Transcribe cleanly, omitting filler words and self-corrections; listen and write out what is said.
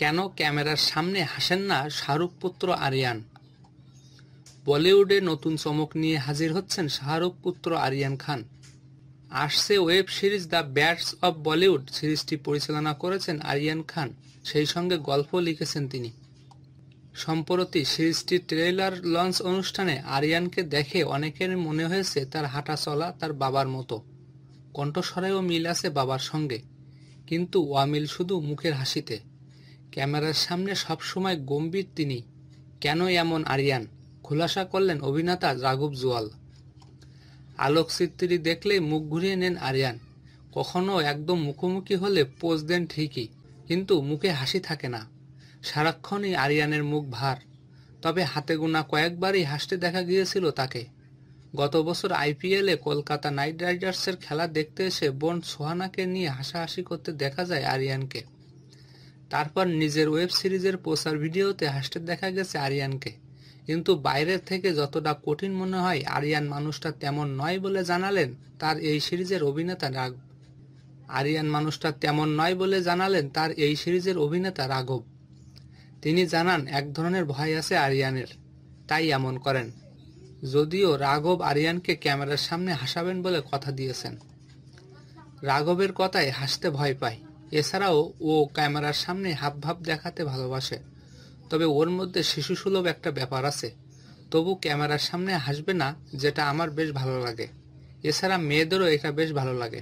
কেন ক্যামেরার সামনে হাসেন না শাহরুখ পুত্র আরিয়ান? বলিউডে নতুন চমক নিয়ে হাজির হচ্ছেন শাহরুখ পুত্র আরিয়ান খান। আসছে web series the bats of Bollywood. সিরিজটি পরিচালনা করেছেন আরিয়ান খান, সেই সঙ্গে গল্প লিখেছেন তিনি। সম্প্রতি সিরিজটির ট্রেইলার লঞ্চ অনুষ্ঠানে আরিয়ানকে দেখে অনেকের মনে হয়েছে তার হাঁটা চলা তার বাবার মতো। কণ্ঠস্বরেও মিল আছে বাবার সঙ্গে, কিন্তু অমিল শুধু মুখের হাসিতে। ক্যামেরার সামনে সবসময় গম্ভীর তিনি। কেন এমন আরিয়ান? খোলাসা করলেন অভিনেতা রাঘব জুয়াল। আলোকচিত্রী দেখলেই মুখ ঘুরিয়ে নেন আরিয়ান। কখনো একদম মুখোমুখি হলে পোজ দেন ঠিকই, কিন্তু মুখে হাসি থাকে না। সারাক্ষণই আরিয়ানের মুখ ভার। তবে হাতে গোনা কয়েকবারই হাসতে দেখা গিয়েছিল তাকে। গত বছর আইপিএলে কলকাতা নাইট রাইডার্সের খেলা দেখতে এসে বোন সোহানাকে নিয়ে হাসাহাসি করতে দেখা যায় আরিয়ানকে। তারপর নিজের ওয়েব সিরিজের প্রচার ভিডিওতে হাসতে দেখা গেছে আরিয়ানকে। কিন্তু বাইরের থেকে যতটা কঠিন মনে হয় আরিয়ান মানুষটা তেমন নয় বলে জানালেন তার এই সিরিজের অভিনেতা রাঘব। তিনি জানান এক ধরনের ভয় আছে আরিয়ানের, তাই এমন করেন। যদিও রাঘব আরিয়ানকে ক্যামেরার সামনে হাসাবেন বলে কথা দিয়েছেন। রাঘবের কথায় হাসতে ভয় পায়। এছাড়াও ও ক্যামেরার সামনে হাবভাব দেখাতে ভালোবাসে। তবে ওর মধ্যে শিশুসুলভ একটা ব্যাপার আছে। তবু ক্যামেরার সামনে হাসবে না, যেটা আমার বেশ ভালো লাগে। এছাড়া মেয়েদেরও এটা বেশ ভালো লাগে।